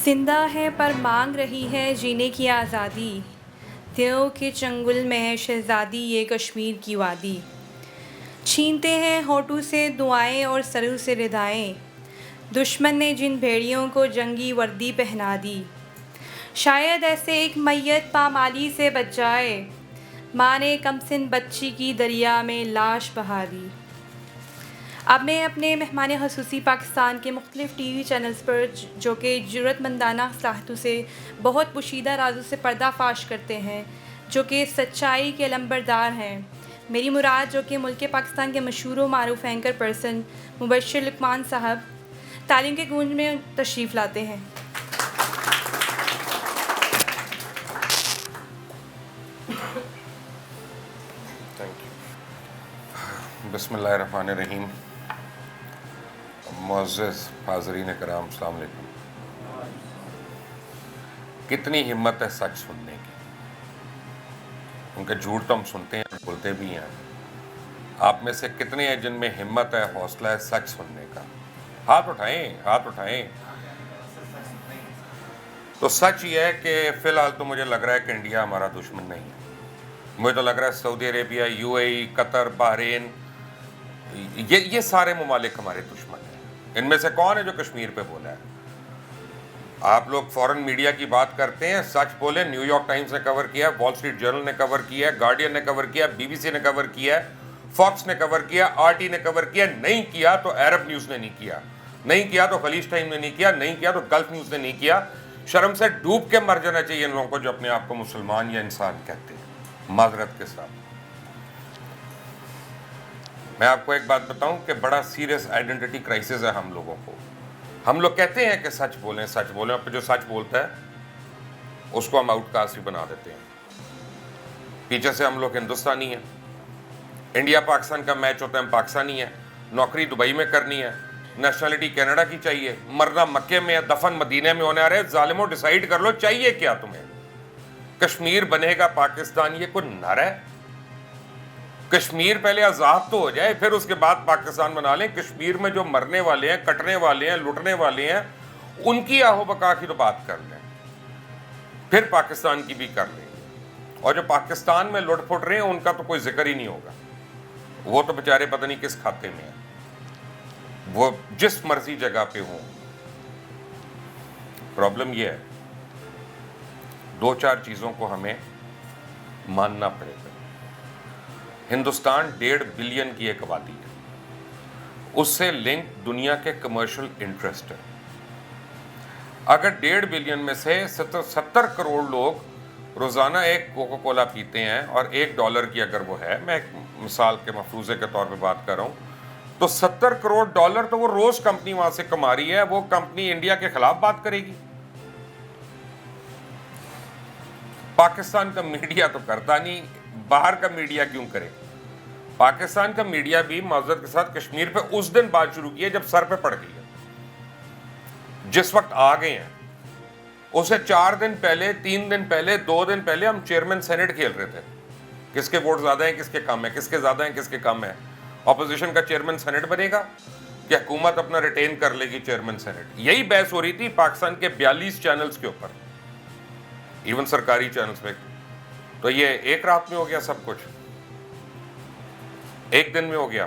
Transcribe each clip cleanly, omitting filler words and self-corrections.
زندہ ہے پر مانگ رہی ہے جینے کی آزادی، دلوں کے چنگل میں ہے شہزادی یہ کشمیر کی وادی۔ چھینتے ہیں ہونٹوں سے دعائیں اور سروں سے ردائیں، دشمن نے جن بھیڑیوں کو جنگی وردی پہنا دی۔ شاید ایسے ایک میت پامالی سے بچ جائے، ماں نے کم سن بچی کی دریا میں لاش بہا دی۔ اب میں اپنے مہمان خصوصی پاکستان کے مختلف ٹی وی چینلز پر جو کہ جرأت مندانہ صلاحیتوں سے بہت پوشیدہ رازوں سے پردہ فاش کرتے ہیں، جو کہ سچائی کے علمبردار ہیں، میری مراد جو کہ ملک پاکستان کے مشہور و معروف اینکر پرسن مبشر لقمان صاحب تعلیم کے گونج میں تشریف لاتے ہیں۔ بسم اللہ الرحمن الرحیم۔ معزز حاضرین کرام، السلام علیکم۔ کتنی ہمت ہے سچ سننے کی، ان کے جھوٹ تو ہم سنتے ہیں، بولتے بھی ہیں۔ آپ میں سے کتنے ہیں جن میں ہمت ہے، حوصلہ ہے سچ سننے کا؟ ہاتھ اٹھائیں، ہاتھ اٹھائیں۔ تو سچ یہ ہے کہ فی الحال تو مجھے لگ رہا ہے کہ انڈیا ہمارا دشمن نہیں ہے۔ مجھے تو لگ رہا ہے سعودی عربیہ، یو اے ای، قطر، بحرین، یہ سارے ممالک ہمارے دشمن ہیں۔ ان میں سے کون ہے جو کشمیر پہ بولا ہے؟ آپ لوگ فورن میڈیا کی بات کرتے ہیں، سچ بولیں۔ نیو یارک ٹائمز نے کور کیا، وال اسٹریٹ جرنل نے کور کیا، گارڈین نے کور کیا، بی بی سی نے کور کیا، فاکس نے کور کیا، آر ٹی نے کور کیا۔ نہیں کیا تو عرب نیوز نے نہیں کیا، نہیں کیا تو خلیج ٹائم نے نہیں کیا، نہیں کیا تو گلف نیوز نے نہیں کیا۔ شرم سے ڈوب کے مر جانا چاہیے ان لوگوں کو جو اپنے آپ کو مسلمان یا انسان کہتے ہیں، معذرت کے ساتھ۔ میں آپ کو ایک بات بتاؤں کہ بڑا سیریس آئیڈینٹی کرائسس ہے ہم لوگوں کو۔ ہم لوگ کہتے ہیں کہ سچ بولیں، سچ بولیں، اور جو سچ بولتا ہے اس کو ہم آؤٹ کاسٹ بھی بنا دیتے ہیں۔ پیچھے سے ہم لوگ ہندوستانی ہیں، انڈیا پاکستان کا میچ ہوتا ہے، ہم پاکستانی ہیں، نوکری دبئی میں کرنی ہے، نیشنلٹی کینیڈا کی چاہیے، مرنا مکے میں ہے، دفن مدینے میں ہونے آ رہے ہیں۔ ظالموں ڈیسائیڈ کر لو چاہیے کیا تمہیں۔ کشمیر بنے گا پاکستان، یہ کوئی نعرہ ہے؟ کشمیر پہلے آزاد تو ہو جائے، پھر اس کے بعد پاکستان بنا لیں۔ کشمیر میں جو مرنے والے ہیں، کٹنے والے ہیں، لٹنے والے ہیں، ان کی آہو بقا کی تو بات کر لیں، پھر پاکستان کی بھی کر لیں۔ اور جو پاکستان میں لٹ پھٹ رہے ہیں ان کا تو کوئی ذکر ہی نہیں ہوگا، وہ تو بیچارے پتہ نہیں کس کھاتے میں ہیں، وہ جس مرضی جگہ پہ ہوں۔ پرابلم یہ ہے، دو چار چیزوں کو ہمیں ماننا پڑے گا۔ ہندوستان 1.5 بلین کی ایک آبادی ہے، اس سے لنک دنیا کے کمرشل انٹرسٹ ہے۔ اگر 1.5 بلین میں سے 70 کروڑ لوگ روزانہ ایک کوکا کولا پیتے ہیں، اور $1 کی اگر وہ ہے، میں ایک مثال کے مفروضے کے طور پہ بات کر رہا ہوں، تو $70 کروڑ تو وہ روز کمپنی وہاں سے کما رہی ہے۔ وہ کمپنی انڈیا کے خلاف بات کرے گی؟ پاکستان کا میڈیا تو کرتا نہیں، باہر کا میڈیا کیوں کرے؟ پاکستان کا میڈیا بھی معذرت کے ساتھ کشمیر پہ اس دن بات شروع کی ہے جب سر پہ پڑ گئی ہے، جس وقت آ گئے ہیں اسے 4 دن پہلے، 3 دن پہلے، 2 دن پہلے ہم چیئرمین سینٹ کھیل رہے تھے، کس کے ووٹ زیادہ ہیں، کس کے کم ہیں، کس کے زیادہ ہیں، کس کے کم ہیں۔ اپوزیشن کا چیئرمین سینٹ بنے گا کہ حکومت اپنا ریٹین کر لے گی چیئرمین سینٹ؟ یہی بحث ہو رہی تھی پاکستان کے 42 چینلز کے اوپر، ایون سرکاری چینلز پہ۔ تو یہ ایک رات میں ہو گیا سب کچھ، ایک دن میں ہو گیا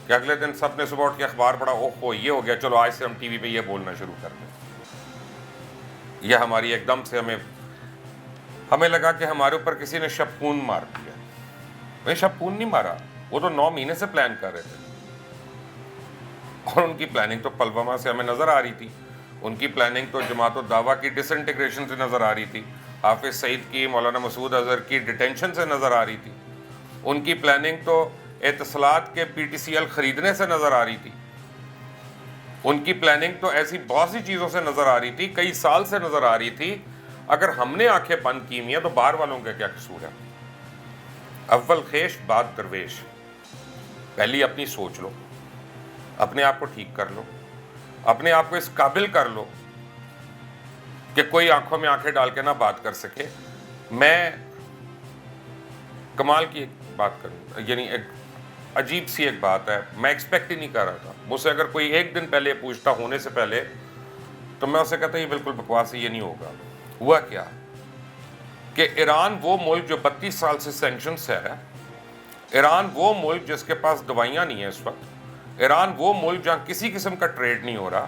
کہ اگلے دن سب نے صبح اٹھ کے اخبار پڑھا، اوہ یہ ہو گیا، چلو آج سے ہم ٹی وی پہ یہ بولنا شروع کر دیں۔ یہ ہماری ایک دم سے ہمیں لگا کہ ہمارے اوپر کسی نے شپکون مار دیا۔ وہ شپکون نہیں مارا، وہ تو 9 مہینے سے پلان کر رہے تھے، اور ان کی پلاننگ تو پلوامہ سے ہمیں نظر آ رہی تھی، ان کی پلاننگ تو جماعت الدعویٰ کی ڈس انٹیگریشن سے نظر آ رہی تھی، حافظ سعید کی، مولانا مسعود اظہر کی ڈیٹینشن سے نظر آ رہی تھی، ان کی پلاننگ تو اتصالات کے پی ٹی سی ایل خریدنے سے نظر آ رہی تھی، ان کی پلاننگ تو ایسی بہت سی چیزوں سے نظر آ رہی تھی، کئی سال سے نظر آ رہی تھی۔ اگر ہم نے آنکھیں بند کی ہوئی ہیں تو باہر والوں کا کیا قصور ہے؟ اول خیش بعد درویش۔ پہلی اپنی سوچ لو، اپنے آپ کو ٹھیک کر لو، اپنے آپ کو اس قابل کر لو کہ کوئی آنکھوں میں آنکھیں ڈال کے نہ بات کر سکے۔ میں کمال کی ایک بات کروں، یعنی ایک عجیب سی ایک بات ہے، میں ایکسپیکٹ ہی نہیں کر رہا تھا۔ مجھ سے اگر کوئی ایک دن پہلے پوچھتا، ہونے سے پہلے، تو میں اسے کہتا یہ بالکل بکواس ہے, یہ نہیں ہوگا. ہوا کیا کہ ایران وہ ملک جو 32 سال سے سینکشنز ہے, ایران وہ ملک جس کے پاس دوائیاں نہیں ہیں اس وقت, ایران وہ ملک جہاں کسی قسم کا ٹریڈ نہیں ہو رہا,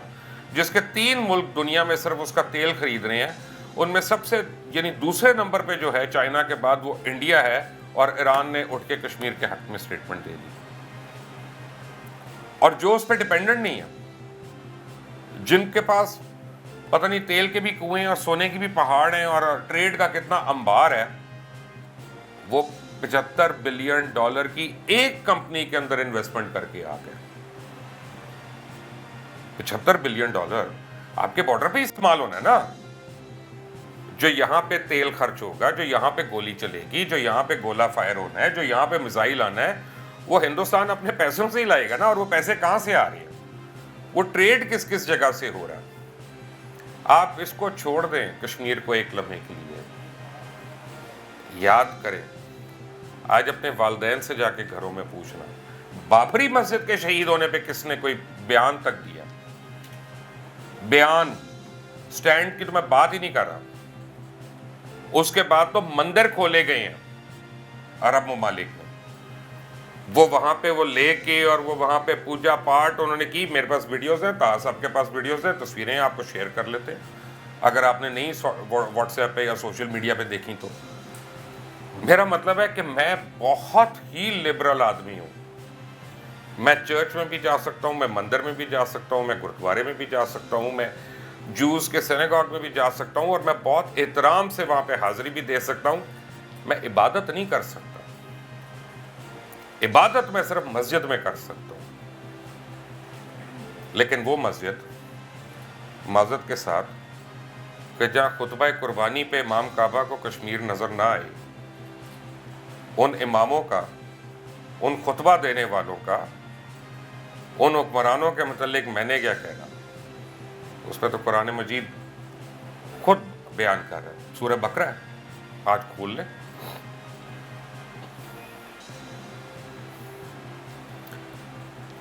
جس کے 3 ملک دنیا میں صرف اس کا تیل خرید رہے ہیں, ان میں سب سے یعنی دوسرے نمبر پہ جو ہے چائنا کے بعد وہ انڈیا ہے, اور ایران نے اٹھ کے کشمیر کے حق میں سٹیٹمنٹ دے دی. اور جو اس پہ ڈیپینڈنٹ نہیں ہے, جن کے پاس پتہ نہیں تیل کے بھی کنویں اور سونے کی بھی پہاڑ ہیں اور ٹریڈ کا کتنا انبار ہے, وہ $75 بلین کی ایک کمپنی کے اندر انویسٹمنٹ کر کے آ گئے. $75 بلین آپ کے بارڈر پہ استعمال ہونا ہے نا. جو یہاں پہ تیل خرچ ہوگا, جو یہاں پہ گولی چلے گی, جو یہاں پہ گولہ فائر ہونا ہے, جو یہاں پہ میزائل آنا ہے, وہ ہندوستان اپنے پیسوں سے ہی لائے گا نا. اور وہ پیسے کہاں سے آ رہے ہیں, وہ ٹریڈ کس کس جگہ سے ہو رہا ہے. آپ اس کو چھوڑ دیں کشمیر کو ایک لمحے کے لیے, یاد کریں آج اپنے والدین سے جا کے گھروں میں پوچھنا, بابری مسجد کے شہید ہونے پہ کس نے کوئی بیان تک دیا؟ بیان, سٹینڈ کی تو میں بات ہی نہیں کر رہا. اس کے بعد تو مندر کھولے گئے ہیں عرب ممالک میں, وہ وہاں پہ وہ لے کے اور وہ وہاں پہ پوجا پاٹ انہوں نے کی. میرے پاس ویڈیوز ہیں, تاس آپ کے پاس ویڈیوز ہیں, تصویریں آپ کو شیئر کر لیتے ہیں اگر آپ نے نہیں واٹس ایپ پہ یا سوشل میڈیا پہ دیکھی تو. میرا مطلب ہے کہ میں بہت ہی لبرل آدمی ہوں. میں چرچ میں بھی جا سکتا ہوں, میں مندر میں بھی جا سکتا ہوں, میں گرودوارے میں بھی جا سکتا ہوں, میں جوز کے سینیگاگ میں بھی جا سکتا ہوں, اور میں بہت احترام سے وہاں پہ حاضری بھی دے سکتا ہوں. میں عبادت نہیں کر سکتا, عبادت میں صرف مسجد میں کر سکتا ہوں. لیکن وہ مسجد معذرت کے ساتھ کہ جہاں خطبہ قربانی پہ امام کعبہ کو کشمیر نظر نہ آئے, ان اماموں کا, ان خطبہ دینے والوں کا, ان حکمرانوں کے متعلق میں نے کیا کہنا, اس پہ تو قرآن مجید خود بیان کر رہا ہے. سورہ بقرہ ہے, آج کھول لیں.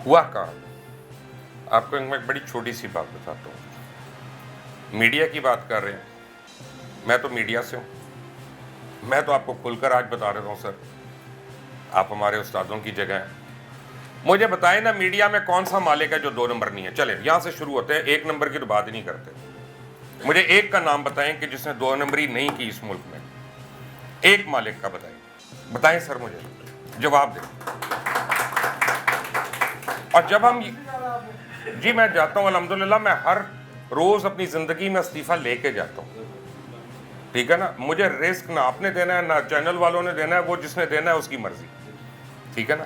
ہوا کہاں, آپ کو میں ایک بڑی چھوٹی سی بات بتاتا ہوں. میڈیا کی بات کر رہے ہیں, میں تو میڈیا سے ہوں, میں تو آپ کو کھل کر آج بتا رہا ہوں سر, آپ ہمارے استادوں کی جگہ ہیں. مجھے بتائیں نا میڈیا میں کون سا مالک ہے جو 2 نمبر نہیں ہے. چلیں یہاں سے شروع ہوتے ہیں, 1 نمبر کی تو بات ہی نہیں کرتے. مجھے ایک کا نام بتائیں کہ جس نے 2 نمبری نہیں کی اس ملک میں, ایک مالک کا بتائیں. بتائیں سر, مجھے جواب دیں. اور جب ہم جی میں جاتا ہوں الحمدللہ, میں ہر روز اپنی زندگی میں استعفیٰ لے کے جاتا ہوں, ٹھیک ہے نا. مجھے رسک نہ آپ نے دینا ہے نہ چینل والوں نے دینا ہے, وہ جس نے دینا ہے اس کی مرضی, ٹھیک ہے نا.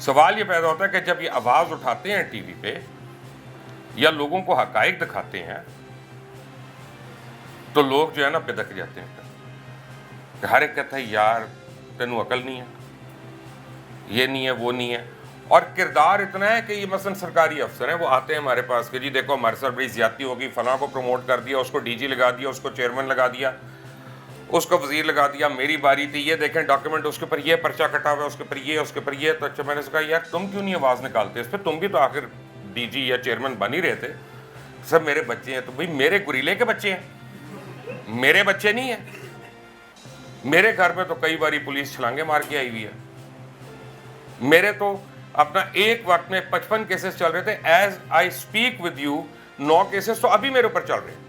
سوال یہ پیدا ہوتا ہے کہ جب یہ آواز اٹھاتے ہیں ٹی وی پہ یا لوگوں کو حقائق دکھاتے ہیں تو لوگ جو ہے نا بدک جاتے ہیں کہ ہر ایک کہتا ہے یار تینوں عقل نہیں ہے, یہ نہیں ہے, وہ نہیں ہے. اور کردار اتنا ہے کہ یہ مثلا سرکاری افسر ہیں, وہ آتے ہیں ہمارے پاس کہ جی دیکھو ہمارے ساتھ بڑی زیادتی ہوگی, فلاں کو پروموٹ کر دیا, اس کو ڈی جی لگا دیا, اس کو چیئرمین لگا دیا, اس کو وزیر لگا دیا, میری باری تھی, یہ دیکھیں ڈاکیومنٹ, اس کے اوپر یہ پرچہ کٹا ہوا ہے, اس کے اوپر یہ, اس کے اوپر یہ. تو اچھا میں نے کہا یار تم کیوں نہیں آواز نکالتے اس پہ, تم بھی تو آخر ڈی جی یا چیئرمین بن ہی رہے تھے. سب میرے بچے ہیں. تو بھائی میرے گریلے کے بچے ہیں, میرے بچے نہیں ہیں. میرے گھر پہ تو کئی باری پولیس چھلانگے مار کے آئی ہوئی ہے. میرے تو اپنا ایک وقت میں 55 کیسز چل رہے تھے. As I speak with you 9 cases تو ابھی میرے اوپر چل رہے ہیں,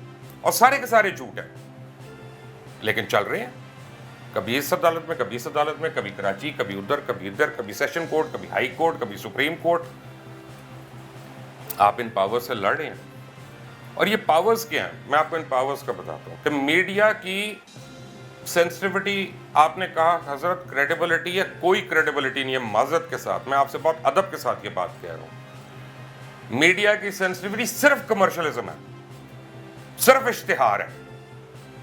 اور سارے کے سارے جھوٹ ہیں, لیکن چل رہے ہیں. کبھی اس عدالت میں, کبھی اس عدالت میں, کبھی کراچی, کبھی ادھر, کبھی ادھر, کبھی سیشن کورٹ, کبھی ہائی کورٹ, کبھی سپریم کورٹ. آپ ان پاور سے لڑ رہے ہیں. اور یہ پاورز کیا ہیں, میں آپ کو ان پاورز کا بتاتا ہوں کہ میڈیا کی سینسٹیوٹی, آپ نے کہا حضرت کریڈیبلٹی ہے, کوئی کریڈیبلٹی نہیں ہے. معذرت کے ساتھ میں آپ سے بہت ادب کے ساتھ یہ بات کہہ رہا ہوں, میڈیا کی سینسٹیوٹی صرف کمرشلزم ہے, صرف اشتہار ہے.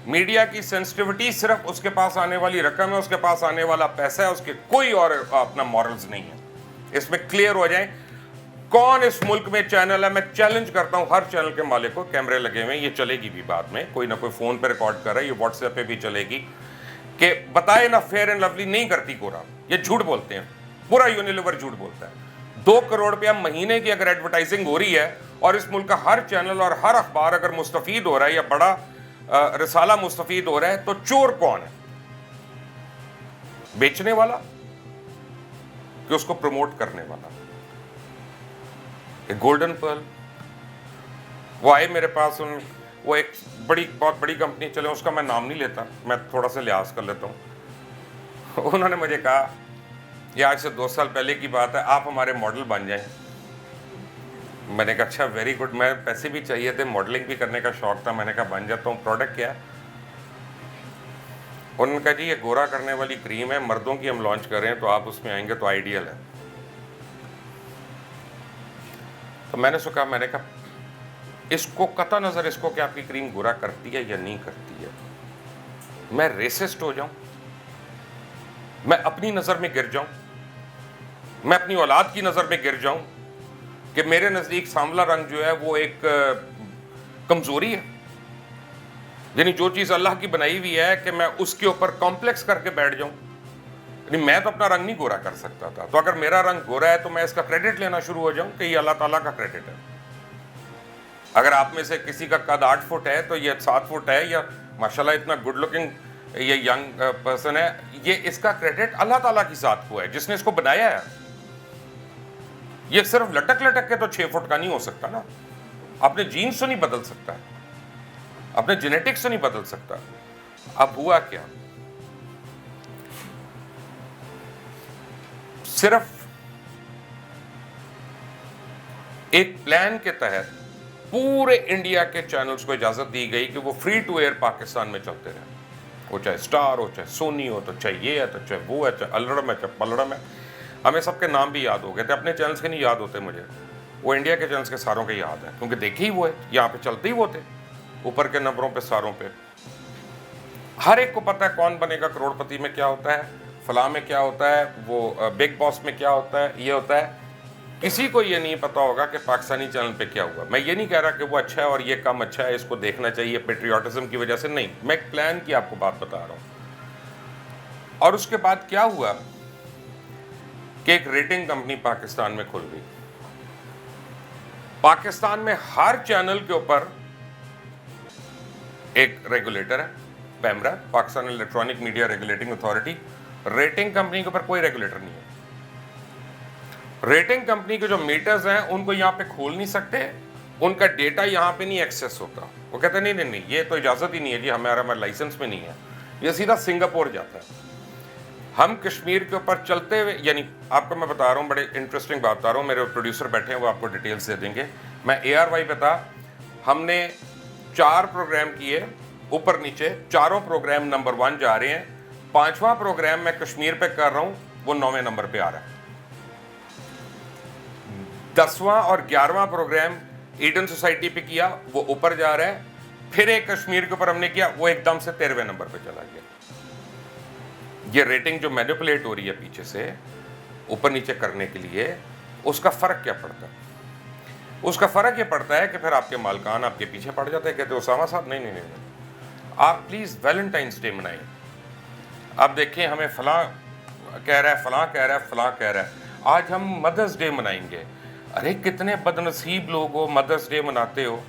میڈیا کی سینسٹیوٹی صرف اس کے پاس آنے والی رقم ہے, اس کے پاس آنے والا پیسہ ہے, اس کے کوئی اور اپنا مورلز نہیں ہے. اس میں کلیئر ہو جائیں کون اس ملک میں چینل ہے. میں چیلنج کرتا ہوں ہر چینل کے مالک کو, کیمرے لگے ہوئے ہیں, یہ چلے گی بھی بعد میں, کوئی نہ کوئی فون پہ ریکارڈ کر رہا ہے, یہ واٹس ایپ پہ بھی چلے گی, کہ بتائے نا فیئر اینڈ لولی نہیں کرتی کورا, یہ جھوٹ بولتے ہیں, پورا یونیلیور جھوٹ بولتا ہے. 2 کروڑ روپیہ مہینے کی اگر ایڈورٹائزنگ ہو رہی ہے اور اس ملک کا ہر چینل اور ہر اخبار اگر مستفید ہو رہا ہے یا بڑا رسالہ مستفید ہو رہا ہے تو چور کون ہے؟ بیچنے والا کہ اس کو پروموٹ کرنے والا؟ ایک گولڈن پرل وہ آئے میرے پاس، وہ ایک بہت بڑی کمپنی، چلے اس کا میں نام نہیں لیتا، میں تھوڑا سا لحاظ کر لیتا ہوں. انہوں نے مجھے کہا، یہ آج سے 2 سال پہلے کی بات ہے، آپ ہمارے ماڈل بن جائیں. میں نے کہا اچھا ویری گڈ، میں پیسے بھی چاہیے تھے، ماڈلنگ بھی کرنے کا شوق تھا. میں نے کہا بن جاتا ہوں. پروڈکٹ کیا ہے؟ انہوں نے کہا جی یہ گورا کرنے والی کریم ہے، مردوں کی ہم لانچ کر رہے ہیں، تو آپ اس میں آئیں گے تو آئیڈیل ہے. تو میں نے کہا اس کو قطع نظر اس کو کہ آپ کی کریم گورا کرتی ہے یا نہیں کرتی ہے، میں ریسسٹ ہو جاؤں، میں اپنی نظر میں گر جاؤں، میں اپنی اولاد کی نظر میں گر جاؤں کہ میرے نزدیک سانولا رنگ جو ہے وہ ایک کمزوری ہے؟ یعنی جو چیز اللہ کی بنائی ہوئی ہے کہ میں اس کے اوپر کمپلیکس کر کے بیٹھ جاؤں. یعنی میں تو اپنا رنگ نہیں گورا کر سکتا تھا، تو اگر میرا رنگ گورا ہے تو میں اس کا کریڈٹ لینا شروع ہو جاؤں کہ یہ اللہ تعالیٰ کا کریڈٹ ہے. اگر آپ میں سے کسی کا قد 8 فٹ ہے تو یہ 7 فٹ ہے، یا ماشاءاللہ اتنا گڈ لکنگ یہ ینگ پرسن ہے، یہ اس کا کریڈٹ اللہ تعالیٰ کی ذات کو ہے جس نے اس کو بنایا ہے. یہ صرف لٹک لٹک کے تو 6 فٹ کا نہیں ہو سکتا نا. اپنے جینز سے نہیں بدل سکتا، اپنے جینیٹکس سے نہیں بدل سکتا. اب ہوا کیا؟ صرف ایک پلان کے تحت پورے انڈیا کے چینلز کو اجازت دی گئی کہ وہ فری ٹو ایئر پاکستان میں چلتے رہے. وہ چاہے سٹار ہو، چاہے سونی ہو، تو چاہے یہ ہے، تو چاہے وہ ہے، چاہے الڑم ہے، چاہے پلڑم ہے. ہمیں سب کے نام بھی یاد ہو گئے تھے، اپنے چینلز کے نہیں یاد ہوتے مجھے، وہ انڈیا کے چینلز کے ساروں کے یاد ہیں کیونکہ دیکھے ہی وہ ہے، یہاں پہ چلتے ہی وہ تھے، اوپر کے نمبروں پہ، ساروں پہ. ہر ایک کو پتہ ہے کون بنے گا کروڑ پتی میں کیا ہوتا ہے، فلاں میں کیا ہوتا ہے، وہ بگ باس میں کیا ہوتا ہے، یہ ہوتا ہے. کسی کو یہ نہیں پتا ہوگا کہ پاکستانی چینل پہ کیا ہوا. میں یہ نہیں کہہ رہا کہ وہ اچھا ہے اور یہ کم اچھا ہے، اس کو دیکھنا چاہیے پیٹریوٹزم کی وجہ سے، نہیں، میں ایک پلان کی آپ کو بات بتا رہا ہوں. اور اس کے بعد کیا ہوا کہ ایک ریٹنگ کمپنی پاکستان میں کھل گئی. پاکستان میں ہر چینل کے اوپر ایک ریگولیٹر ہے، PEMRA, Pakistan electronic media regulating authority. Rating company کے اوپر کوئی ریگولیٹر نہیں ہے. ریٹنگ کمپنی کے جو میٹرز ہیں ان کو یہاں پہ کھول نہیں سکتے، ان کا ڈیٹا یہاں پہ نہیں ایکسیس ہوتا. وہ کہتے ہیں نہیں، یہ تو اجازت ہی نہیں ہے جی، ہمارا لائسنس میں نہیں ہے، یہ سیدھا سنگاپور جاتا ہے. ہم کشمیر کے اوپر چلتے ہوئے، یعنی آپ کو میں بتا رہا ہوں، بڑے انٹرسٹنگ بات بتا رہا ہوں، میرے پروڈیوسر بیٹھے ہیں وہ آپ کو ڈیٹیلز دے دیں گے. میں ARY پہ تھا، ہم نے 4 پروگرام کیے اوپر نیچے، چاروں پروگرام نمبر 1 جا رہے ہیں. 5واں پروگرام میں کشمیر پہ کر رہا ہوں، وہ 9ویں نمبر پہ آ رہا ہے. 10واں اور 11واں پروگرام ایڈن سوسائٹی پہ کیا، وہ اوپر جا رہا ہے. پھر ایک کشمیر کے اوپر ہم نے کیا، وہ ایک دم سے 13ویں نمبر پہ چلا گیا. یہ ریٹنگ جو مینیپولیٹ ہو رہی ہے پیچھے سے اوپر نیچے کرنے کے لیے، اس کا فرق کیا پڑتا ہے؟ اس کا فرق یہ پڑتا ہے کہ پھر آپ کے مالکان آپ کے پیچھے پڑ جاتے ہیں، کہتے ہیں اسامہ صاحب نہیں، آپ پلیز ویلنٹائنس ڈے منائیں. آپ دیکھیں ہمیں فلاں کہہ رہا ہے، فلاں کہہ رہا ہے، فلاں کہہ رہا ہے، آج ہم مدرس ڈے منائیں گے. ارے کتنے بد نصیب لوگ ہو، مدرس ڈے مناتے ہو.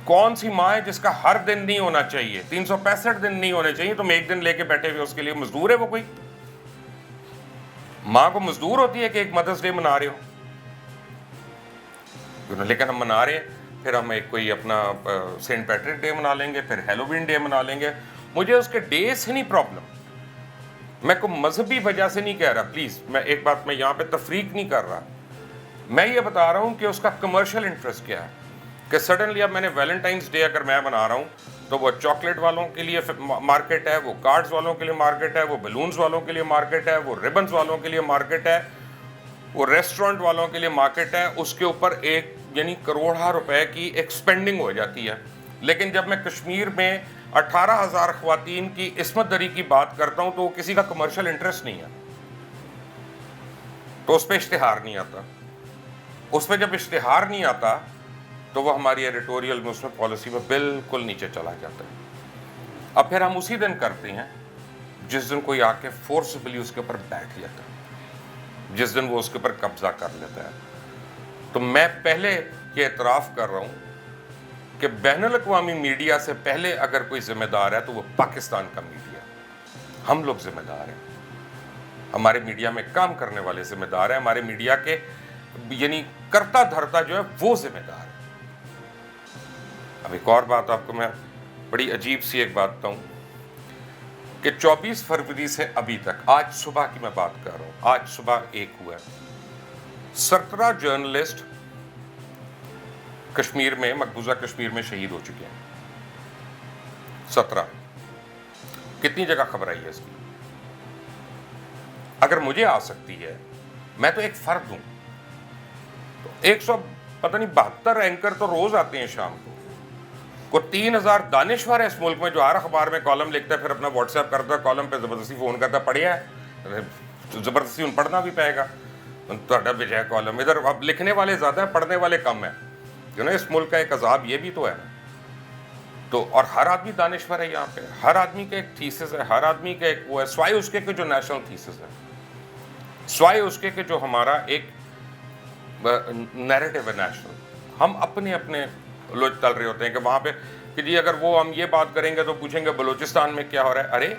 کون سی ماں ہے جس کا ہر دن نہیں ہونا چاہیے، 365 دن نہیں ہونے چاہیے، تم ایک دن لے کے بیٹھے ہوئے، اس کے لیے مزدور ہے وہ کوئی؟ ماں کو مزدور ہوتی ہے کہ ایک مدرس ڈے منا رہے ہو. لیکن ہم منا رہے ہیں، پھر ہم ایک کوئی اپنا سینٹ پیٹرک ڈے منا لیں گے، پھر ہیلووین ڈے منا لیں گے. مجھے اس کے ڈے سے نہیں پرابلم، میں کوئی مذہبی وجہ سے نہیں کہہ رہا. پلیز، میں ایک بات میں یہاں پہ تفریق نہیں کر رہا، میں یہ بتا رہا ہوں کہ اس کا کمرشل انٹرسٹ کیا ہے. کہ سڈنلی اب میں نے ویلنٹائنس ڈے اگر میں بنا رہا ہوں تو وہ چاکلیٹ والوں کے لیے مارکیٹ ہے، وہ کارڈز والوں کے لیے مارکیٹ ہے، وہ بیلونز والوں کے لیے مارکیٹ ہے، وہ ریبنز والوں کے لیے مارکیٹ ہے، وہ ریسٹورنٹ والوں کے لیے مارکیٹ ہے. اس کے اوپر ایک یعنی کروڑا روپے کی ایک سپینڈنگ ہو جاتی ہے. لیکن جب میں کشمیر میں 18,000 خواتین کی عصمت دری کی بات کرتا ہوں تو وہ کسی کا کمرشل انٹرسٹ نہیں ہے، تو اس پہ اشتہار نہیں آتا. اس پہ جب اشتہار نہیں آتا تو وہ ہماری ایڈیٹوریل مسلم پالیسی میں بالکل نیچے چلا جاتا ہے. اب پھر ہم اسی دن کرتے ہیں جس دن کوئی آ کے فورسبلی اس کے اوپر بیٹھ جاتا ہے، جس دن وہ اس کے اوپر قبضہ کر لیتا ہے. تو میں پہلے یہ اعتراف کر رہا ہوں کہ بین الاقوامی میڈیا سے پہلے اگر کوئی ذمہ دار ہے تو وہ پاکستان کا میڈیا. ہم لوگ ذمہ دار ہیں, ہمارے میڈیا میں کام کرنے والے ذمہ دار ہیں, ہمارے میڈیا کے یعنی کرتا دھرتا جو ہے وہ ذمہ دار ہے. اب ایک اور بات آپ کو میں بڑی عجیب سی ایک بات بتاؤں کہ 24 فروری سے ابھی تک, آج صبح کی میں بات کر رہا ہوں, آج صبح 1 ہوا ہے, 17 جرنلسٹ کشمیر میں, مقبوضہ کشمیر میں شہید ہو چکے ہیں. 17. کتنی جگہ خبر آئی ہے اس کی؟ اگر مجھے آ سکتی ہے, میں تو ایک فرد ہوں, تو 172 اینکر تو روز آتے ہیں شام کو. کو 3000 دانشور ہے اس ملک میں جو ہر اخبار میں کالم لکھتا ہے, پھر اپنا واٹس ایپ کرتا ہے, کالم پہ زبردستی فون کرتا ہے, پڑھیا ہے, زبردستی ان پڑھنا بھی پائے گا, تھوڑا بجائے کالم. ادھر اب لکھنے والے زیادہ ہیں, پڑھنے والے کم ہیں, جو نا اس ملک کا ایک عذاب یہ بھی تو ہے. تو اور ہر آدمی دانشور ہے یہاں پہ, ہر آدمی کا ایک تھیسس ہے, ہر آدمی کا ایک وہ ہے, سوائے اس کے جو نیشنل تھیسس ہے, سوائے اس کے جو ہمارا ایک نیریٹو ہے نیشنل. ہم اپنے اپنے لوچ تل رہے ہوتے ہیں کہ وہاں پہ کہ جی اگر وہ ہم یہ بات کریں گے تو پوچھیں گے بلوچستان میں کیا ہو رہا ہے. ارے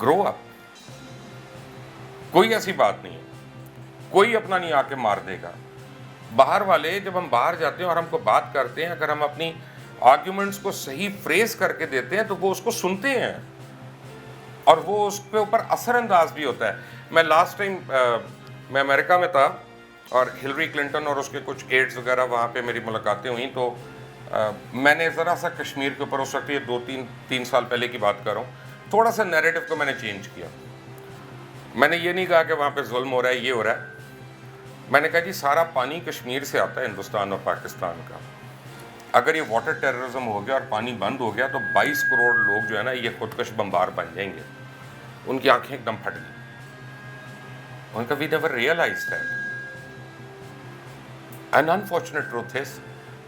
گرو اپ, کوئی ایسی بات نہیں ہے, کوئی اپنا نہیں آ کے مار دے گا. باہر والے جب ہم باہر جاتے ہیں اور ہم کو بات کرتے ہیں, اگر ہم اپنی آرگیومنٹس کو صحیح فریز کر کے دیتے ہیں تو وہ اس کو سنتے ہیں اور وہ اس پہ اوپر اثر انداز بھی ہوتا ہے. میں لاسٹ ٹائم میں امریکہ میں تھا اور ہلری کلنٹن اور اس کے کچھ ایڈز وغیرہ وہاں پہ میری ملاقاتیں ہوئیں, تو میں نے ذرا سا کشمیر کے اوپر, اس وقت یہ 2-3 سال پہلے کی بات کر رہا ہوں, تھوڑا سا نیریٹو کو میں نے چینج کیا. میں نے یہ نہیں کہا کہ وہاں پہ ظلم ہو رہا ہے, یہ ہو رہا ہے. میں نے کہا جی سارا پانی کشمیر سے آتا ہے ہندوستان اور پاکستان کا. اگر یہ واٹر ٹیررزم ہو گیا اور پانی بند ہو گیا تو 22 کروڑ لوگ جو ہے نا یہ خودکش بمبار بن جائیں گے. ان کی آنکھیں ایک دم پھٹ گئی. ان کا we never realized that. An unfortunate truth is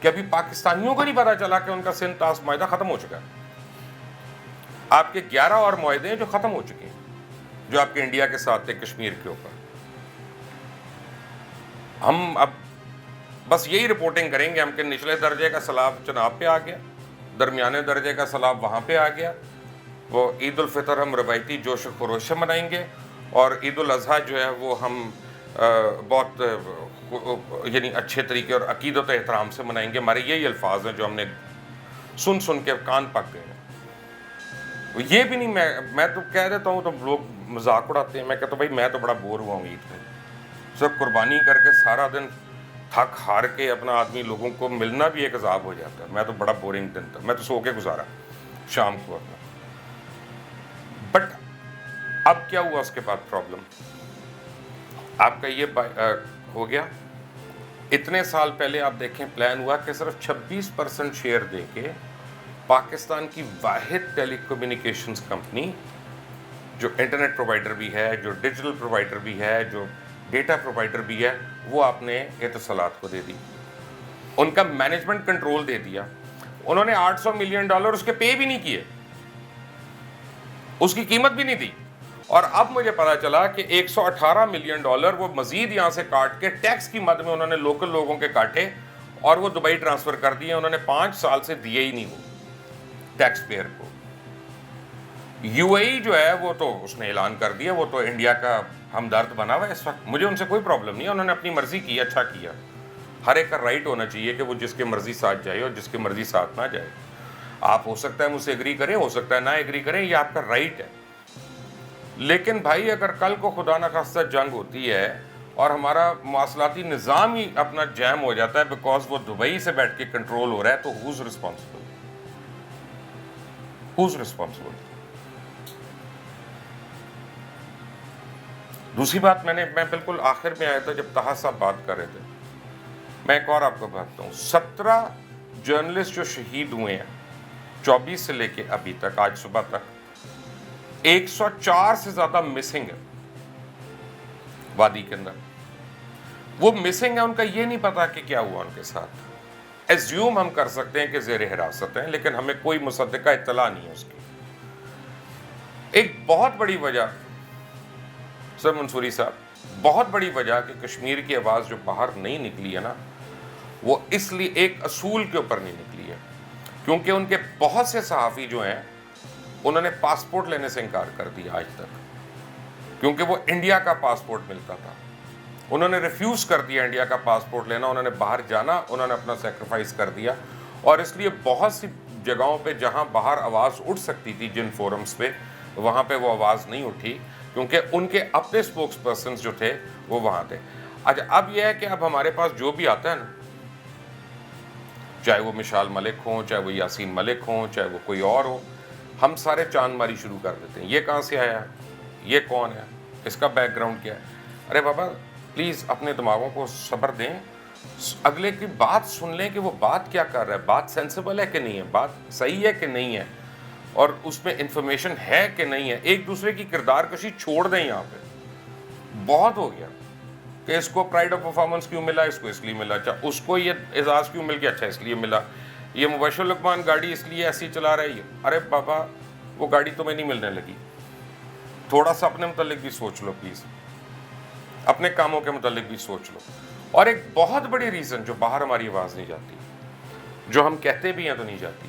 کہ ابھی پاکستانیوں کو نہیں پتا چلا کہ ان کا سندھ طاس معاہدہ ختم ہو چکا ہے. آپ کے 11 اور معاہدے ہیں جو ختم ہو چکے ہیں, جو آپ کے انڈیا کے ساتھ تھے کشمیر کے اوپر. ہم اب بس یہی رپورٹنگ کریں گے ہم کہ نچلے درجے کا سیلاب چناب پہ آ گیا, درمیانے درجے کا سیلاب وہاں پہ آ گیا. وہ عید الفطر ہم روایتی جوش و خروش سے منائیں گے, اور عید الاضحیٰ جو ہے وہ ہم بہت یعنی اچھے طریقے اور عقیدت و احترام سے منائیں گے. ہمارے یہی الفاظ ہیں جو ہم نے سن سن کے کان پک گئے ہیں. یہ بھی نہیں, میں تو کہہ دیتا ہوں تو لوگ مذاق اڑاتے ہیں. میں کہتا ہوں بھائی میں تو بڑا بور ہوا ہوں عید میں, سب قربانی کر کے سارا دن تھک ہار کے اپنا آدمی, لوگوں کو ملنا بھی ایک عذاب ہو جاتا ہے. میں تو بڑا بورنگ دن تھا, میں تو سو کے گزارا شام کو اپنا. بٹ اب کیا ہوا اس کے بعد پرابلم, آپ کا یہ ہو گیا. اتنے سال پہلے آپ دیکھیں پلان ہوا کہ صرف 26% شیئر دے کے پاکستان کی واحد ٹیلی کمیونیکیشنز کمپنی جو انٹرنیٹ پرووائڈر بھی ہے, جو ڈیجیٹل پرووائڈر بھی ہے, جو ڈیٹا پرووائڈر بھی ہے, وہ آپ نے اتصالات کو دے دی. ان کا مینجمنٹ کنٹرول دے دیا. انہوں نے $800 ملین اس کے پے بھی نہیں کیے, اس کی قیمت بھی نہیں دی. اور اب مجھے پتا چلا کہ $118 ملین وہ مزید یہاں سے کاٹ کے ٹیکس کی مد میں انہوں نے لوکل لوگوں کے کاٹے اور وہ دبئی ٹرانسفر کر دیے. انہوں نے 5 سال سے دیے ہی نہیں وہ ٹیکس پیئر کو. یو اے ای جو ہے وہ تو اس نے اعلان کر دیا, وہ تو انڈیا کا ہمدرد بنا ہوا ہے اس وقت. مجھے ان سے کوئی پرابلم نہیں, انہوں نے اپنی مرضی کی, اچھا کیا. ہر ایک کا رائٹ ہونا چاہیے کہ وہ جس کے مرضی ساتھ جائے اور جس کے مرضی ساتھ نہ جائے. آپ ہو سکتا ہے مجھ سے ایگری کریں, ہو سکتا ہے نہ ایگری کریں, یہ آپ کا رائٹ ہے. لیکن بھائی اگر کل کو خدا نخواستہ جنگ ہوتی ہے اور ہمارا مواصلاتی نظام ہی اپنا جیم ہو جاتا ہے بیکاز وہ دبئی سے بیٹھ کے کنٹرول ہو رہا ہے, تو ہوز ریسپانسبل, ہوز ریسپانسبل. دوسری بات میں بالکل آخر میں آیا تھا جب طاہر صاحب بات کر رہے تھے, میں ایک اور آپ کو بتاتا ہوں. 17 جرنلسٹ جو شہید ہوئے ہیں 24 سے لے کے ابھی تک, آج صبح تک 104 سے زیادہ مسنگ ہے وادی کے اندر. وہ مسنگ ہے, ان کا یہ نہیں پتا کہ کیا ہوا ان کے ساتھ. ایزیوم ہم کر سکتے ہیں کہ زیر حراست ہیں, لیکن ہمیں کوئی مصدقہ اطلاع نہیں ہے اس کی. ایک بہت بڑی وجہ سر منصوری صاحب, بہت بڑی وجہ کہ کشمیر کی آواز جو باہر نہیں نکلی ہے نا, وہ اس لیے ایک اصول کے اوپر نہیں نکلی ہے کیونکہ ان کے بہت سے صحافی جو ہیں انہوں نے پاسپورٹ لینے سے انکار کر دیا آج تک، کیونکہ وہ انڈیا کا پاسپورٹ ملتا تھا، انہوں نے ریفیوز کر دیا انڈیا کا پاسپورٹ لینا، انہوں نے باہر جانا، انہوں نے اپنا سیکریفائس کر دیا، اور اس لیے بہت سی جگہوں پہ جہاں باہر آواز اٹھ سکتی تھی جن فورمز پہ، وہاں پہ وہ آواز نہیں اٹھی کیونکہ ان کے اپنے سپوکس پرسنز جو تھے وہ وہاں تھے۔ اچھا اب یہ ہے کہ اب ہمارے پاس جو بھی آتا ہے نا، چاہے وہ مشال ملک ہوں، چاہے وہ یاسین ملک ہوں، چاہے وہ کوئی اور ہو، ہم سارے چاند ماری شروع کر دیتے ہیں، یہ کہاں سے آیا ہے، یہ کون ہے، اس کا بیک گراؤنڈ کیا ہے۔ ارے بابا پلیز اپنے دماغوں کو صبر دیں، اگلے کی بات سن لیں کہ وہ بات کیا کر رہا ہے، بات سینسیبل ہے کہ نہیں ہے، بات صحیح ہے کہ نہیں ہے، اور اس میں انفارمیشن ہے کہ نہیں ہے۔ ایک دوسرے کی کردار کشی چھوڑ دیں، یہاں پہ بہت ہو گیا کہ اس کو پرائیڈ آف پرفارمنس کیوں ملا، اس کو اس لیے ملا، اچھا اس کو یہ اعزاز کیوں مل گیا، اچھا اس لیے ملا، یہ مبشر لقمان گاڑی اس لیے ایسی چلا رہا ہے، ارے بابا وہ گاڑی تمہیں نہیں ملنے لگی، تھوڑا سا اپنے متعلق بھی سوچ لو پلیز، اپنے کاموں کے متعلق بھی سوچ لو۔ اور ایک بہت بڑی ریزن جو باہر ہماری آواز نہیں جاتی، جو ہم کہتے بھی ہیں تو نہیں جاتی،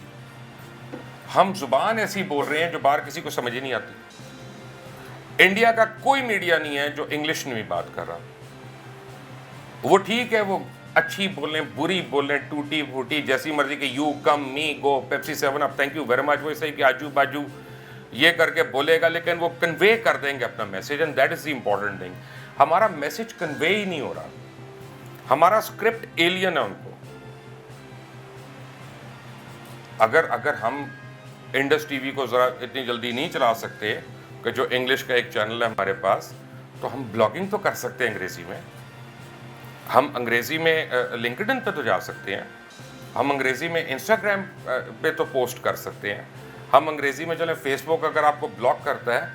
ہم زبان ایسی بول رہے ہیں جو باہر کسی کو سمجھ ہی نہیں آتی۔ انڈیا کا کوئی میڈیا نہیں ہے جو انگلش میں بات کر رہا، وہ ٹھیک ہے وہ اچھی بولیں بری بولیں ٹوٹی پھوٹی جیسی مرضی کہ you come me go Pepsi 7 up thank you very much, وہ صحیح کہ آجو باجو یہ کر کے بولے گا، لیکن وہ کنوے کر دیں گے اپنا message, and that is the important thing. ہمارا میسج کنوے ہی نہیں ہو رہا، ہمارا اسکرپٹ ایلین ہے ان کو۔ اگر ہم انڈس ٹی وی کو ذرا اتنی جلدی نہیں چلا سکتے کہ جو انگلش کا ایک چینل ہے ہمارے پاس، تو ہم بلاگنگ تو کر سکتے ہیں انگریزی میں، ہم انگریزی میں لنکڈن پہ تو جا سکتے ہیں، ہم انگریزی میں انسٹاگرام پہ تو پوسٹ کر سکتے ہیں، ہم انگریزی میں چلیں فیس بک اگر آپ کو بلاک کرتا ہے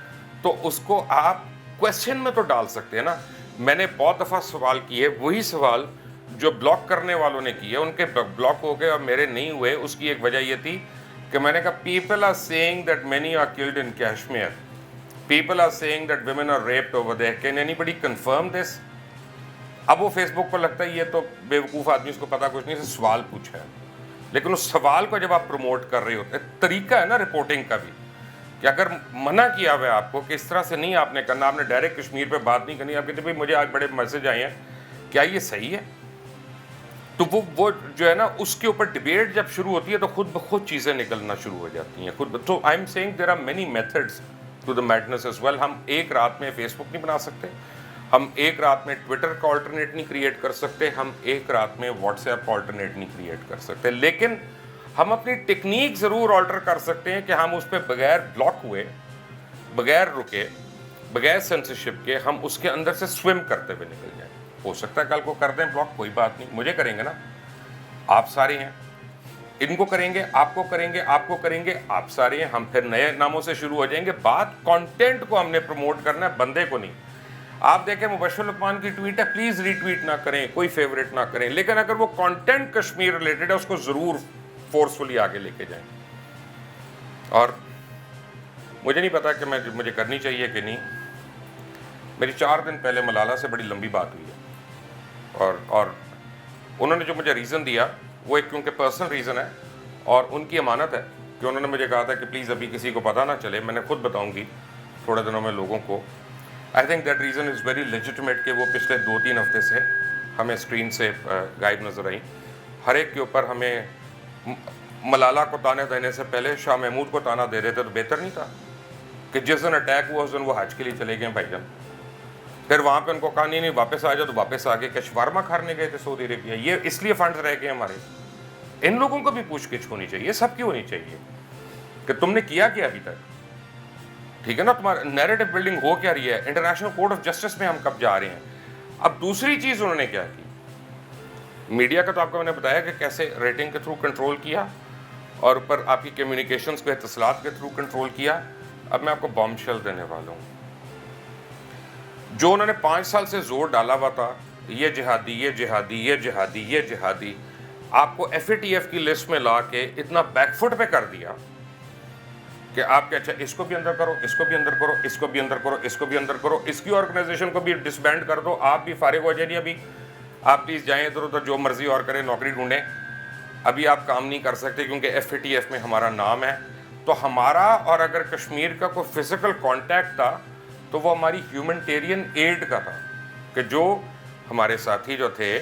تو اس کو آپ کویسچن میں تو ڈال سکتے ہیں نا۔ میں نے بہت دفعہ سوال کیے، وہی سوال جو بلاک کرنے والوں نے کیے، ان کے بلاک ہو گئے اور میرے نہیں ہوئے، اس کی ایک وجہ یہ تھی کہ میں نے کہا people are seeing that many are killed in Kashmir, people are seeing that women are raped over there, can anybody confirm this? اب وہ فیس بک پر لگتا ہے یہ تو بے وقوف آدمی، اس کو پتا کچھ نہیں، سوال پوچھا ہے، لیکن اس سوال کو جب آپ پروموٹ کر رہے ہوتے، طریقہ ہے نا رپورٹنگ کا بھی، کہ اگر منع کیا ہوا ہے آپ کو کہ اس طرح سے نہیں آپ نے کرنا، آپ نے ڈائریکٹ کشمیر پہ بات نہیں کرنی، آپ کہتے ہیں مجھے آج بڑے میسج آئے ہیں، کیا یہ صحیح ہے؟ تو وہ جو ہے نا اس کے اوپر ڈبیٹ جب شروع ہوتی ہے تو خود بخود چیزیں نکلنا شروع ہو جاتی ہیں خود۔ تو I am seeing there are many methods to the madness as well. ہم ایک رات میں فیس بک نہیں بنا سکتے، ہم ایک رات میں ٹویٹر کا آلٹرنیٹ نہیں کریٹ کر سکتے، ہم ایک رات میں واٹس ایپ کا آلٹرنیٹ نہیں کریٹ کر سکتے، لیکن ہم اپنی ٹیکنیک ضرور آلٹر کر سکتے ہیں کہ ہم اس پہ بغیر بلاک ہوئے، بغیر رکے، بغیر سینسرشپ کے، ہم اس کے اندر سے سوئم کرتے ہوئے نکل جائیں۔ ہو سکتا ہے کل کو کر دیں بلاک، کوئی بات نہیں، مجھے کریں گے نا، آپ سارے ہیں، ان کو کریں گے، آپ کو کریں گے، آپ کو کریں گے، آپ سارے ہیں، ہم پھر نئے ناموں سے شروع ہو جائیں گے۔ بات کانٹینٹ کو ہم نے پروموٹ کرنا ہے، بندے کو نہیں۔ آپ دیکھیں مبشر لقمان کی ٹویٹ ہے، پلیز ری ٹویٹ نہ کریں، کوئی فیوریٹ نہ کریں، لیکن اگر وہ کانٹینٹ کشمیر ریلیٹڈ ہے اس کو ضرور فورسفلی آگے لے کے جائیں۔ اور مجھے نہیں پتا کہ مجھے کرنی چاہیے کہ نہیں، میری 4 دن پہلے ملالہ سے بڑی لمبی بات ہوئی ہے، اور انہوں نے جو مجھے ریزن دیا وہ ایک کیونکہ پرسنل ریزن ہے اور ان کی امانت ہے کہ انہوں نے مجھے کہا تھا کہ پلیز ابھی کسی کو پتہ نہ چلے، میں نے خود بتاؤں گی تھوڑے دنوں میں لوگوں کو۔ I think that reason is very legitimate کہ وہ پچھلے 2-3 ہفتے سے ہمیں اسکرین سے غائب نظر آئیں۔ ہر ایک کے اوپر ہمیں ملالہ کو تانے دینے سے پہلے شاہ محمود کو تانا دے دیتے تو بہتر نہیں تھا کہ جس دن اٹیک ہوا اس دن وہ حج کے لیے چلے گئے بھائی جان، پھر وہاں پہ ان کو کہا نہیں واپس آ جاؤ تو واپس آ گئے کہ شوارما کھانے گئے تھے سعودی عربیہ، یہ اس لیے فنڈز رہ گئے ہمارے۔ ان لوگوں کو بھی پوچھ گچھ ہونی چاہیے، سب کی ہونی چاہیے کہ تم نے کیا ابھی تک، ٹھیک ہے نا، تمہارا نیریٹو بلڈنگ ہو کیا رہی ہے، انٹرنیشنل کورٹ آف جسٹس میں ہم کب جا رہے ہیں۔ اب دوسری چیز انہوں نے کیا کی، میڈیا کا تو آپ کو میں نے بتایا کہ کیسے ریٹنگ کے تھرو کنٹرول کیا اور اوپر آپ کی کمیونیکیشنز کو اتصالات کے تھرو کنٹرول کیا۔ اب میں آپ کو بام شیل دینے والا ہوں، جو انہوں نے 5 سال سے زور ڈالا ہوا تھا، یہ جہادی، یہ جہادی، یہ جہادی، یہ جہادی، آپ کو ایف اے ٹی ایف کی لسٹ میں لا کے اتنا بیک فٹ پہ کر دیا کہ آپ کہ اچھا اس کو بھی اندر کرو، اس کو بھی اندر کرو، اس کو بھی اندر کرو، اس کو بھی اندر کرو، اس کی آرگنائزیشن کو بھی ڈسبینڈ کر دو، آپ بھی فارغ ہو جائیے۔ ابھی آپ پلیز جائیں ادھر ادھر جو مرضی اور کریں, نوکری ڈھونڈیں, ابھی آپ کام نہیں کر سکتے کیونکہ FATF میں ہمارا نام ہے. تو ہمارا اور اگر کشمیر کا کوئی فزیکل کانٹیکٹ تھا تو وہ ہماری ہیومنٹیرین ایڈ کا تھا, کہ جو ہمارے ساتھی جو تھے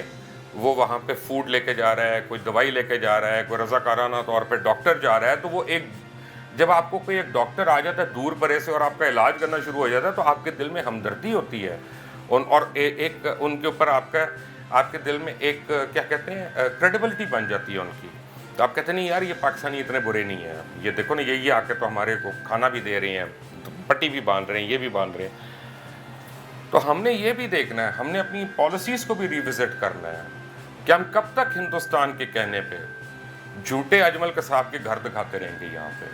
وہ وہاں پہ فوڈ لے کے جا رہا ہے, کوئی دوائی لے کے جا رہا ہے, کوئی رضاکارانہ طور پہ ڈاکٹر جا رہا ہے, تو وہ ایک جب آپ کو کوئی ایک ڈاکٹر آ جاتا ہے دور برے سے اور آپ کا علاج کرنا شروع ہو جاتا ہے تو آپ کے دل میں ہمدردی ہوتی ہے, اور ایک ان کے اوپر آپ کے دل میں ایک کیا کہتے ہیں کریڈیبلٹی بن جاتی ہے ان کی. تو آپ کہتے ہیں نہیں یار یہ پاکستانی اتنے برے نہیں ہیں, یہ دیکھو نا یہ آ کے تو ہمارے کو کھانا بھی دے رہے ہیں, پٹی بھی باندھ رہے ہیں, یہ بھی باندھ رہے ہیں. تو ہم نے یہ بھی دیکھنا ہے, ہم نے اپنی پالیسیز کو بھی ریوزٹ کرنا ہے کہ ہم کب تک ہندوستان کے کہنے پہ جھوٹے اجمل قصاب کے گھر دکھاتے رہیں گے یہاں پہ,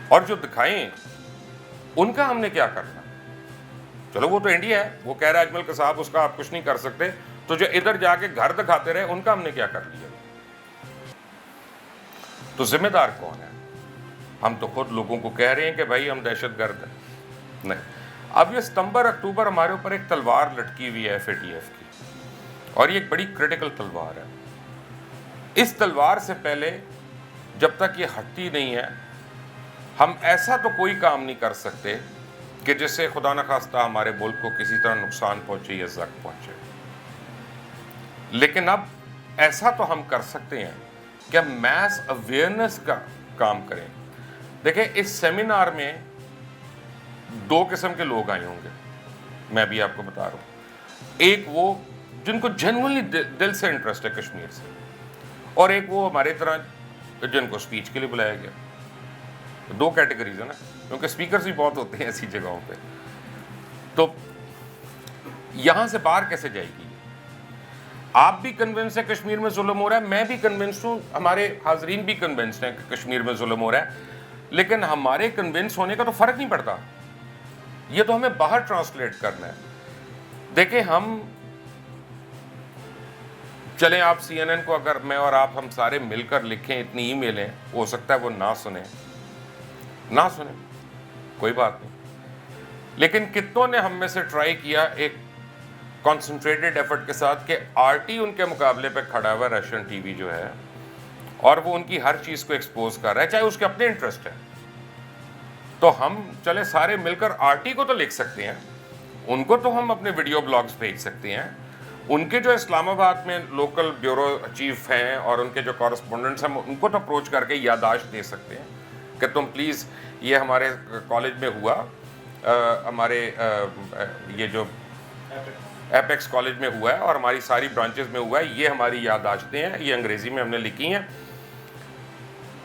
اور جو دکھائیں ان کا ہم نے کیا کرنا. چلو وہ تو انڈیا ہے, وہ کہہ رہا ہے اجمل قصاب, اس کا آپ کچھ نہیں کر سکتے, تو جو ادھر جا کے گھر دکھاتے رہے ان کا ہم نے کیا کر لیا. تو ذمہ دار کون ہے؟ ہم تو خود لوگوں کو کہہ رہے ہیں کہ بھائی ہم دہشت گرد ہیں. نہیں, اب یہ ستمبر اکتوبر ہمارے اوپر ایک تلوار لٹکی ہوئی ہے FATF کی, اور یہ ایک بڑی کریٹیکل تلوار ہے. اس تلوار سے پہلے جب تک یہ ہٹتی نہیں ہے ہم ایسا تو کوئی کام نہیں کر سکتے کہ جس سے خدا نخواستہ ہمارے ملک کو کسی طرح نقصان پہنچے یا زخم پہنچے. لیکن اب ایسا تو ہم کر سکتے ہیں کہ ہم میس اویئرنیس کا کام کریں. دیکھیں اس سیمینار میں 2 قسم کے لوگ آئے ہوں گے, میں بھی آپ کو بتا رہا ہوں. ایک وہ جن کو جنرلی دل سے انٹرسٹ ہے کشمیر سے, اور ایک وہ ہمارے طرح جن کو سپیچ کے لیے بلایا گیا. 2 کیٹیگریز ہیں نا, کیونکہ اسپیکرز بھی بہت ہوتے ہیں ایسی جگہوں پہ. تو یہاں سے باہر کیسے جائے گی؟ آپ بھی کنونس ہیں کشمیر میں ظلم ہو رہا ہے, میں بھی کنونس ہوں, ہمارے حاضرین بھی کنونس ہیں کہ کشمیر میں ظلم ہو رہا ہے, لیکن ہمارے کنونس ہونے کا تو فرق نہیں پڑتا, یہ تو ہمیں باہر ٹرانسلیٹ کرنا ہے. دیکھیں ہم چلیں, آپ CNN کو اگر میں اور آپ ہم سارے مل کر لکھیں اتنی ای میلیں, ہو سکتا ہے وہ نہ سنیں, کوئی بات نہیں. لیکن کتنوں نے ہم میں سے ٹرائی کیا ایک کانسنٹریٹڈ ایفرٹ کے ساتھ کہ RT ان کے مقابلے پہ کھڑا ہوا رشین TV جو ہے, اور وہ ان کی ہر چیز کو ایکسپوز کر رہا ہے, چاہے اس کے اپنے انٹرسٹ ہے. تو ہم چلے سارے مل کر RT کو تو لکھ سکتے ہیں, ان کو تو ہم اپنے ویڈیو بلاگز بھیج سکتے ہیں, ان کے جو اسلام آباد میں لوکل بیورو چیف ہیں اور ان کے جو کورسپونڈنٹس ہیں ان کو تو اپروچ کر کے یادداشت دے سکتے ہیں کہ تم پلیز یہ ہمارے کالج میں ہوا, ہمارے یہ جو ایپیکس کالج میں ہوا ہے اور ہماری ساری برانچز میں ہوا ہے, یہ ہماری یادداشتیں ہیں, یہ انگریزی میں ہم نے لکھی ہیں,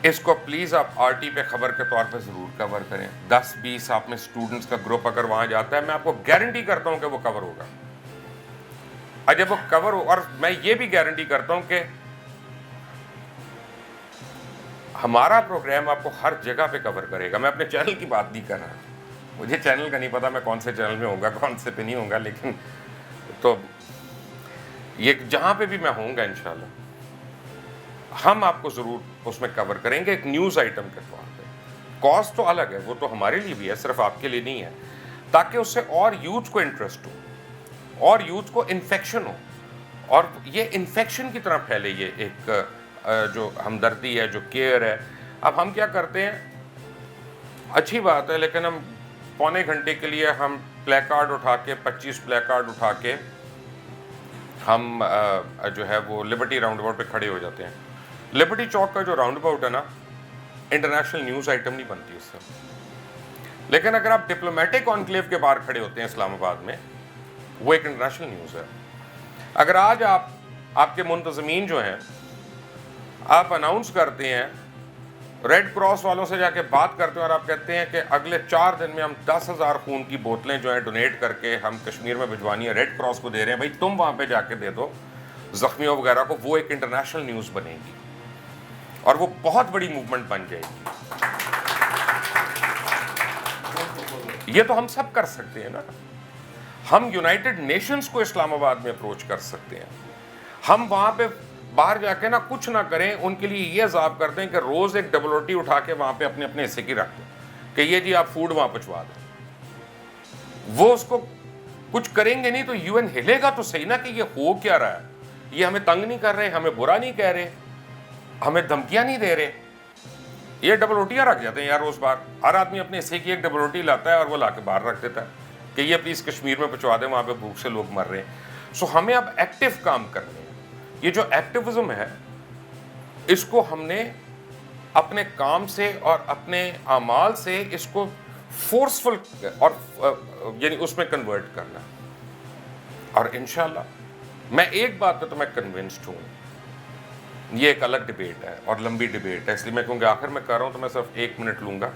اس کو پلیز آپ RT پہ خبر کے طور پہ ضرور کور کریں. 10-20 آپ میں اسٹوڈنٹس کا گروپ اگر وہاں جاتا ہے, میں آپ کو گارنٹی کرتا ہوں کہ وہ کور ہوگا. جب وہ کور ہو, اور میں یہ بھی گارنٹی کرتا ہوں کہ ہمارا پروگرام آپ کو ہر جگہ پہ کور کرے گا. میں اپنے چینل کی بات نہیں کر رہا, مجھے چینل کا نہیں پتا میں کون سے چینل میں ہوں گا, کون سے پہ نہیں ہوں گا, لیکن تو یہ جہاں پہ بھی میں ہوں گا انشاءاللہ ہم آپ کو ضرور اس میں کور کریں گے ایک نیوز آئٹم کے طور پہ. کاسٹ تو الگ ہے, وہ تو ہمارے لیے بھی ہے, صرف آپ کے لیے نہیں ہے, تاکہ اس سے اور یوتھ کو انٹرسٹ ہو اور یوتھ کو انفیکشن ہو, اور یہ انفیکشن کی طرح پھیلے. یہ ایک جو ہمدردی ہے, جو کیئر ہے. اب ہم کیا کرتے ہیں, اچھی بات ہے, لیکن ہم پونے گھنٹے کے لیے ہم پلے کارڈ اٹھا کے 25 پلے کارڈ اٹھا کے ہم جو ہے وہ لبرٹی راؤنڈ اباؤٹ پہ کھڑے ہو جاتے ہیں. لبرٹی چوک کا جو راؤنڈ اباؤٹ ہے نا, انٹرنیشنل نیوز آئٹم نہیں بنتی اس سے. لیکن اگر آپ ڈپلومیٹک کانکلیو کے باہر کھڑے ہوتے ہیں اسلام آباد میں, وہ ایک انٹرنیشنل نیوز ہے. اگر آج آپ کے منتظمین جو ہیں, آپ اناؤنس کرتے ہیں, ریڈ کراس والوں سے جا کے بات کرتے ہیں اور آپ کہتے ہیں کہ اگلے 4 دن میں ہم 10,000 خون کی بوتلیں جو ہیں ڈونیٹ کر کے ہم کشمیر میں بھجوانی ہے, ریڈ کراس کو دے رہے ہیں, بھائی تم وہاں پہ جا کے دے دو زخمیوں وغیرہ کو, وہ ایک انٹرنیشنل نیوز بنے گی اور وہ بہت بڑی موومنٹ بن جائے گی. یہ تو ہم سب کر سکتے ہیں نا. ہم یونائٹڈ نیشنز کو اسلام آباد میں اپروچ کر سکتے ہیں. ہم وہاں پہ باہر جا کے نا کچھ نہ کریں, ان کے لیے یہ عذاب کر دیں کہ روز ایک ڈبل روٹی اٹھا کے وہاں پہ اپنے اپنے حصے کی رکھ دیں کہ یہ جی آپ فوڈ وہاں پہنچوا دیں. وہ کچھ کریں گے نہیں تو یو این ہلے گا تو صحیح نا کہ یہ ہو کیا رہا ہے. یہ ہمیں تنگ نہیں کر رہے, ہمیں برا نہیں کہہ رہے, ہمیں دھمکیاں نہیں دے رہے. یہ ڈبل روٹیاں رکھ جاتے ہیں یار روز بار. ہر آدمی اپنے حصے کی ایک ڈبل روٹی لاتا ہے اور وہ لا کے باہر رکھ دیتا ہے کہ یہ پلیز کشمیر میں پہنچوا دیں, وہاں پہ بھوک سے لوگ مر رہے ہیں. سو ہمیں اب ایکٹیو کام کرنے ہیں. یہ جو ایکٹیوزم ہے اس کو ہم نے اپنے کام سے اور اپنے اعمال سے اس کو فورسفل اور یعنی اس میں کنورٹ کرنا. اور انشاءاللہ میں ایک بات پہ تو میں کنونسڈ ہوں, یہ ایک الگ ڈیبیٹ ہے اور لمبی ڈیبیٹ ہے, اس لیے میں کہوں گا آخر میں کر رہا ہوں تو میں صرف 1 منٹ لوں گا.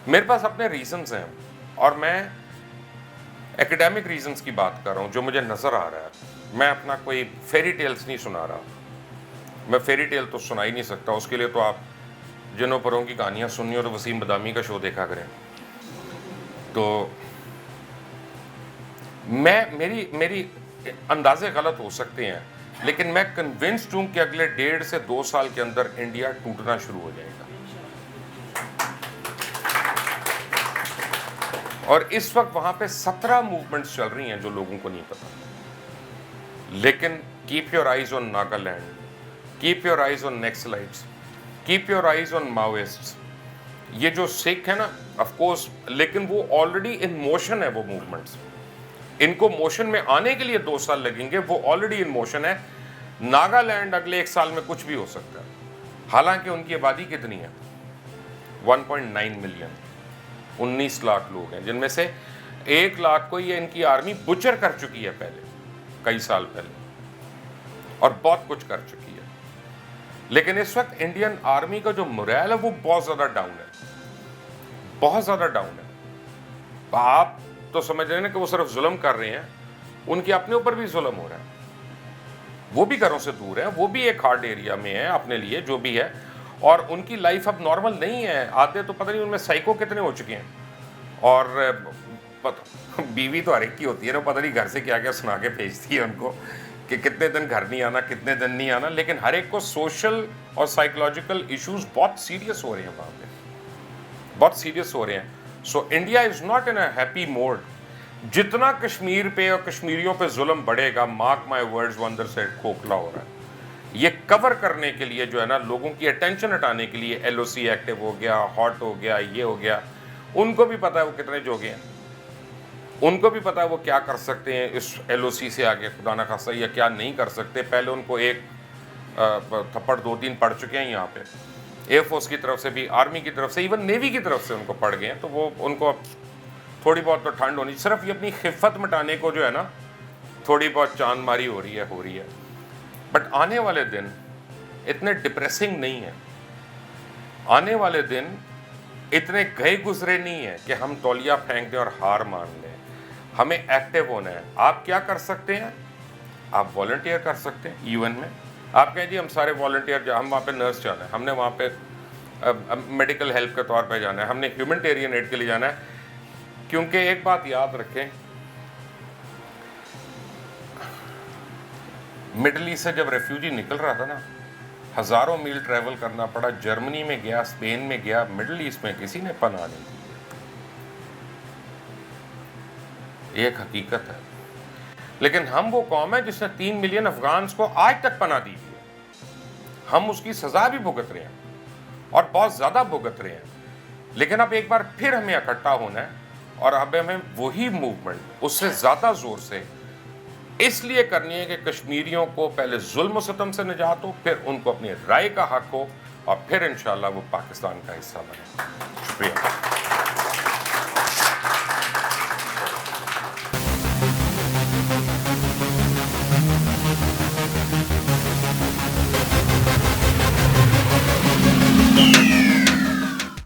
میرے پاس اپنے ریزنز ہیں اور میں ایکیڈیمک ریزنز کی بات کر رہا ہوں جو مجھے نظر آ رہا ہے. میں اپنا کوئی فیری ٹیلز نہیں سنا رہا. میں فیری ٹیل تو سنا ہی نہیں سکتا, اس کے لیے تو آپ جنوں پروں کی کہانیاں سننی ہو تو وسیم بدامی کا شو دیکھا کریں. تو میری اندازے غلط ہو سکتے ہیں لیکن میں کنونسڈ ہوں کہ اگلے 1.5 سے 2 سال کے اندر انڈیا ٹوٹنا شروع ہو جائے گا. اور اس وقت وہاں پہ 17 موومنٹس چل رہی ہیں جو لوگوں کو نہیں پتا. لیکن keep your eyes on Nagaland, keep your eyes on Naxalites, keep your eyes on Maoists. یہ جو سکھ ہے نا آف کورس, لیکن وہ آلریڈی ان موشن ہے وہ موومنٹس. ان کو موشن میں آنے کے لیے 2 سال لگیں گے, وہ آلریڈی ان موشن ہے. ناگالینڈ اگلے 1 سال میں کچھ بھی ہو سکتا ہے. حالانکہ ان کی آبادی کتنی ہے 1.9 ملین, 19 لاکھ لوگ ہیں, جن میں سے 1 لاکھ کو یہ ان کی آرمی بچر کر چکی ہے پہلے کئی سال پہلے, اور بہت کچھ کر چکی ہے. لیکن اس وقت انڈین آرمی کا جو موریل ہے وہ بہت زیادہ ڈاؤن ہے, بہت زیادہ ڈاؤن ہے. آپ تو سمجھ رہے ہیں نا کہ وہ صرف ظلم کر رہے ہیں, ان کے اپنے اوپر بھی ظلم ہو رہا ہے. وہ بھی گھروں سے دور ہیں, وہ بھی ایک ہارڈ ایریا میں ہیں اپنے لیے جو بھی ہے, اور ان کی لائف اب نارمل نہیں ہے. آتے تو پتہ نہیں ان میں سائیکو کتنے ہو چکے ہیں, اور بیوی تو ہر ایک کی ہوتی ہے نا, پتہ نہیں گھر سے کیا کیا سنا کے بھیجتی ہے ان کو کہ کتنے دن گھر نہیں آنا, کتنے دن نہیں آنا. لیکن ہر ایک کو سوشل اور سائیکولوجیکل ایشوز بہت سیریس ہو رہے ہیں وہاں پہ, بہت سیریس ہو رہے ہیں. So India is not in a happy mood. جتنا کشمیر پہ اور کشمیریوں پہ ظلم بڑھے گا, مارک مائی ورڈز, وہ اندر سے کھوکھلا ہو رہا ہے. یہ کور کرنے کے لیے جو ہے نا, لوگوں کی اٹینشن ہٹانے کے لیے LOC ایکٹیو ہو گیا, ہاٹ ہو گیا, یہ ہو گیا. ان کو بھی پتا ہے وہ کتنے جوگے ہیں, ان کو بھی پتا ہے وہ کیا کر سکتے ہیں اس LOC سے آگے خدا نہ خاصہ, یا کیا نہیں کر سکتے. پہلے ان کو 1 تھپڑ 2-3 پڑ چکے ہیں یہاں پہ, ایئر فورس کی طرف سے بھی, آرمی کی طرف سے, ایون نیوی کی طرف سے ان کو پڑ گئے ہیں. تو وہ ان کو تھوڑی بہت تو ٹھنڈ ہونی, صرف یہ اپنی خفت مٹانے کو جو ہے نا تھوڑی بہت چاند ماری ہو رہی ہے. بٹ آنے والے دن اتنے ڈپریسنگ نہیں ہیں, آنے والے دن اتنے گئے گزرے نہیں ہیں کہ ہم تولیہ پھینک دیں اور ہار مان لیں. ہمیں ایکٹیو ہونا ہے. آپ کیا کر سکتے ہیں؟ آپ والنٹیئر کر سکتے ہیں UN میں. آپ کہیں جی ہم سارے والنٹیئر, ہم وہاں پہ نرس جانا ہے, ہم نے وہاں پہ میڈیکل ہیلپ کے طور پہ جانا ہے, ہم نے ہیومنٹیرین ایڈ کے لیے جانا ہے. کیونکہ ایک بات یاد رکھیں, مڈل ایسٹ سے جب ریفیوجی نکل رہا تھا نا, ہزاروں میل ٹریول کرنا پڑا. جرمنی میں گیا, اسپین میں گیا, مڈل ایسٹ میں کسی نے پناہ نہیں دی. یہ ایک حقیقت ہے. لیکن ہم وہ قوم ہے جس نے 3 ملین افغانز کو آج تک پناہ دی ہے. ہم اس کی سزا بھی بھگت رہے ہیں اور بہت زیادہ بھگت رہے ہیں. لیکن اب ایک بار پھر ہمیں اکٹھا ہونا ہے, اور اب ہمیں وہی موومنٹ اس سے زیادہ زور سے اس لیے کرنی ہے کہ کشمیریوں کو پہلے ظلم و ستم سے نجات ہو, پھر ان کو اپنی رائے کا حق ہو, اور پھر انشاءاللہ وہ پاکستان کا حصہ بنے. شکریہ.